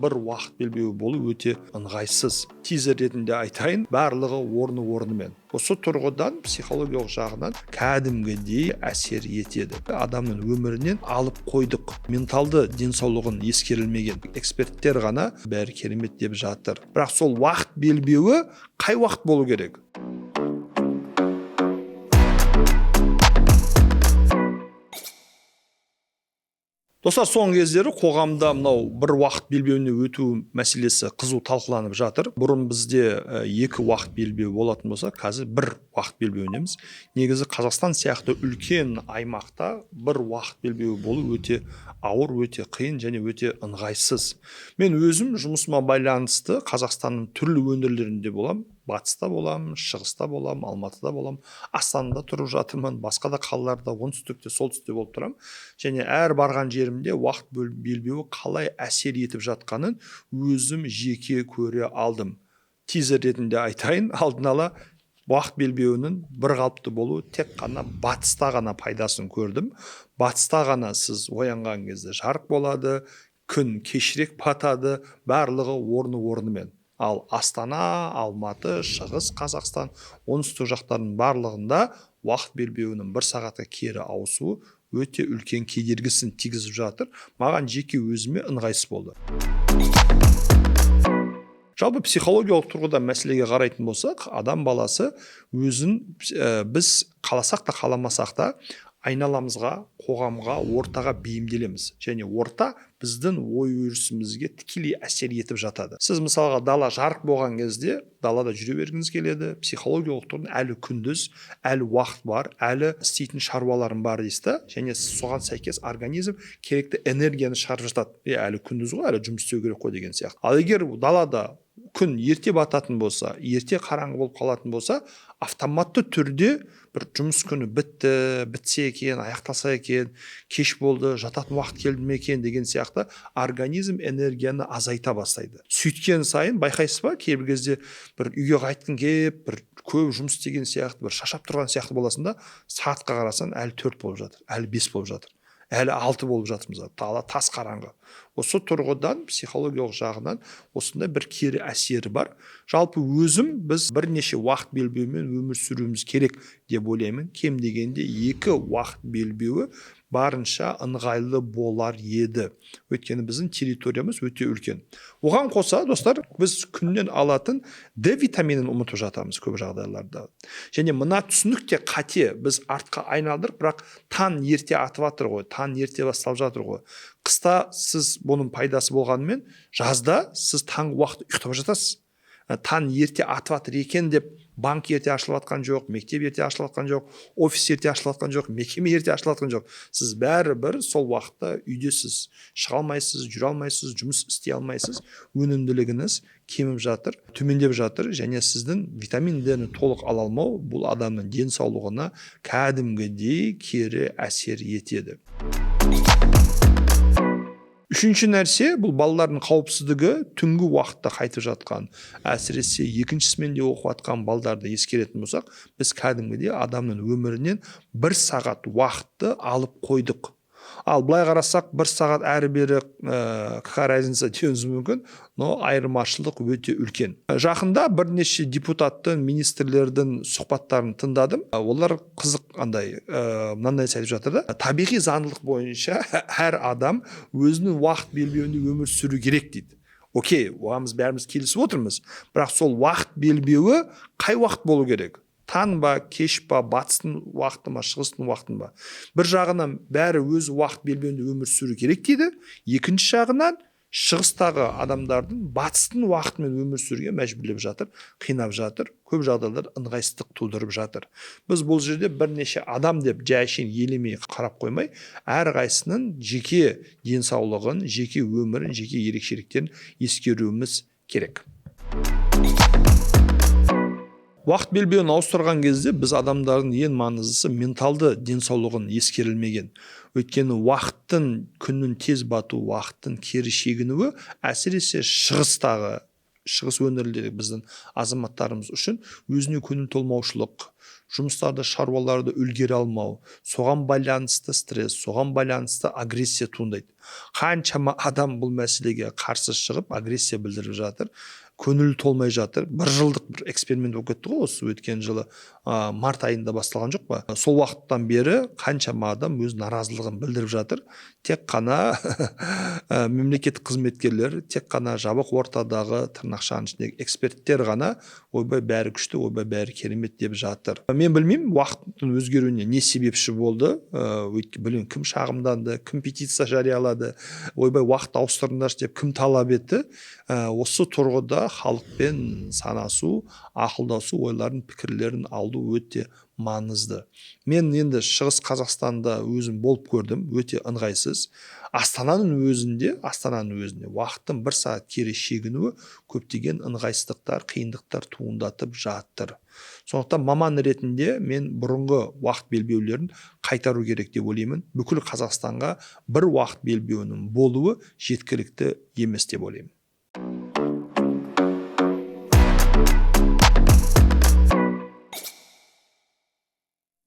бір уақыт белбеуі болу өте ыңғайсыз. Тизер ретінде айтайын, барлығы орнымен. Осы тұрғыдан психологиялық жағынан кәдімгідей әсер етеді. Адамның өмірінен алып қойдық. Менталды денсаулығын ескерілмеген эксперттер ғана бәрі керемет деп жатыр. Бірақ сол уақыт белбеуі қай уақыт болу керек? Достар, соңғы кездері қоғамда мынау бір уақыт белбеуіне өту мәселесі қызу талқыланып жатыр. Бұрын бізде 2 уақыт белбеу болатын болса, қазір бір уақыт белбеуінеміз. Негізі Қазақстан сияқты үлкен аймақта бір уақыт белбеуі болу өте ауыр, өте қиын және өте ыңғайсыз. Мен өзім жұмысыма байланысты Қазақстанның түрлі өңірлерінде боламын. Батыста боламын, шығыста боламын, Алматыда боламын, Астанада тұрып жатырмын, басқа да қалаларда, оңтүстікте, солтүстікте болып тұрамын. Және әр барған жерімде уақыт белбеуі қалай әсер етіп жатқанын өзім жеке көре алдым. Тизер ретінде айтайын, алдын ала уақыт белбеуінің бір қалыпты болуы тек қана батыста ғана пайдасын көрдім. Батыста ғана сіз оянған кезде жарық болады, күн кешірек батады, барлығы орнымен. Ал Астана, Алматы, Шығыс Қазақстан, оңтүстік жақтардың барлығында уақыт белбеуінің 1 сағатқа кері ауысуы өте үлкен кедергісін тигізіп жатыр. Маған жеке өзіме ыңғайсыз болды. Жалпы психологиялық тұрғыда мәселеге қарайтын болсақ, адам баласы өзін біз қаласақ та қаламасақ та айналамызға, қоғамға, ортаға бейімделеміз. Және орта біздің ой өрісімізге тікелей әсер етіп жатады. Сіз мысалға дала жарық болған кезде далада жүре бергіңіз келеді, психологиялық тұрғыдан әлі күндіз, әлі уақыт бар, әлі істейтін шаруаларым бар дейсіз, және соған сәйкес организм керекті энергияны шығарып жатады. Әлі күндіз ғой, әлі жұмыс істеу керек қой деген сияқты. Ал егер далада күн ерте бататын болса, ерте қараңғы болып қалатын болса, автоматты түрде бір жұмыс күні бітсе екен, аяқталса екен, кеш болды, жататын уақыт келді ме екен деген сияқты организм энергияны азайта бастайды. Сөйткен сайын байқайсыз ба, кейбір кезде бір үйге қайтқың келіп, бір көп жұмыс істеген сияқты, бір шаршап тұрған сияқты боласың да, сағатқа қарасаң әлі 4 болып жатыр, әлі 5 болып жатыр. Әлі 6 болып жатырмыз, тас қараңғы. Осы тұрғыдан психологиялық жағынан осындай бір кері әсері бар. Жалпы өзім біз бірнеше уақыт белбеуімен өмір сүруіміз керек деп ойлаймын. Кем дегенде 2 уақыт белбеуі барынша ыңғайлы болар еді. Өйткені біздің территориямыз өте үлкен. Оған қоса, достар, біз күннен алатын D витаминін ұмытып жатамыз көп жағдайларда. Және мына түсінік те қате, біз артқа айналдырып, бірақ таң ерте атып жатыр ғой, таң ерте басталып жатыр ғой. Қыста сіз бұның пайдасы болғанымен, жазда сіз таңғы уақытта ұйықтап жатасыз. Таң ерте атып жатыр екен деп банк ерте ашылып жатқан жоқ, мектеп ерте ашылып жатқан жоқ, офис ерте ашылып жатқан жоқ, мекеме ерте ашылып жатқан жоқ. Сіз бәрібір сол уақытта үйдесіз, шыға алмайсыз, жүре алмайсыз, жұмыс істей алмайсыз, өнімділігіңіз кеміп жатыр, төмендеп жатыр, және сіздің витаминдерін толық ала алмау бұл адамның денсаулығына кәдімгідей кері әсер етеді. Үшінші нәрсе, бұл балалардың қауіпсіздігі түнгі уақытта қайтып жатқан. Әсіресе екіншісімен де оқып жатқан балаларды ескеретін болсақ, біз кәдімгідей адамның өмірінен 1 сағат уақытты алып қойдық. Ал былай қарасақ, 1 сағат әрі-бері какая разница деуіміз мүмкін, но айырмашылық өте үлкен. Жақында бірнеше депутаттың, министрлердің сұхбаттарын тыңдадым. Олар қызық мынандай айтып жатыр да, табиғи заңдылық бойынша әр адам өзінің уақыт белбеуінде өмір сүру керек дейді. Окей, оған біз бәріміз келісіп отырмыз. Бірақ сол уақыт белбеуі қай уақыт болу керек? Таң ба, кеш па, батыстың уақыты ма, шығыстың уақытын ба? Bir жағынан бәрі өз уақыт белбеуінде өмір сүру керек дейді. Екінші жағынан шығыстағы адамдардың батыстың уақытымен өмір сүруге мәжбүрлеп жатыр, қинап жатыр, көп жағдайлар ыңғайсыздық тудырып жатыр. Біз бұл жерде бірнеше адам деп жайшын елемей қарап қоймай, әрқайсының жеке денсаулығын, жеке өмірін, жеке ерекшеліктерін ескеруіміз керек. Уақыт белбеуін ауыстырған кезде біз адамдардың ең маңыздысы менталды денсаулығын ескерілмеген. Өйткені уақыттың күннің тез бату, уақыттың кері шегінуі әсіресе шығыстағы шығыс өңірлердегі біздің азаматтарымыз үшін өзіне көңіл толмаушылық, жұмыстарды, шаруаларды үлгере алмау, соған байланысты стресс, соған байланысты агрессия туындайды. Қаншама адам бұл мәселеге қарсы шығып агрессия білдіріп жатыр, көңілі толмай жатыр. Бір жылдық бір эксперимент болып кетті ғой осы өткен жылы март айында басталған жоқ па? Сол уақыттан бері қаншама адам өз наразылығын білдіріп жатыр. Тек қана мемлекеттік қызметкерлер, тек қана жабық ортадағы тырнақшаның ішіндегі эксперттер ғана ойбай бәрі күшті, ойбай бәрі керемет деп жатыр. Мен білмеймін уақыттың өзгеруіне не себепші болды. Білмеймін, кім шағымданды, кім петиция жариялады, ойбай уақыт ауыстырыңдаршы деп кім талап етті. Осы тұрғыда халықпен санасу, ақылдасу, ойларын, пікірлерін алу өте маңызды. Мен енді Шығыс Қазақстанда өзім болып көрдім, өте ыңғайсыз. Астананың өзінде уақыттың 1 сағат кері шегінуі көптеген ыңғайсыздықтар, қиындықтар туындатып жатыр. Сондықтан маман ретінде мен бұрынғы уақыт белбеулерін қайтару керек деп ойлаймын. Бүкіл Қазақстанға бір уақыт белбеуінің болуы жеткілікті емес деп ойлаймын.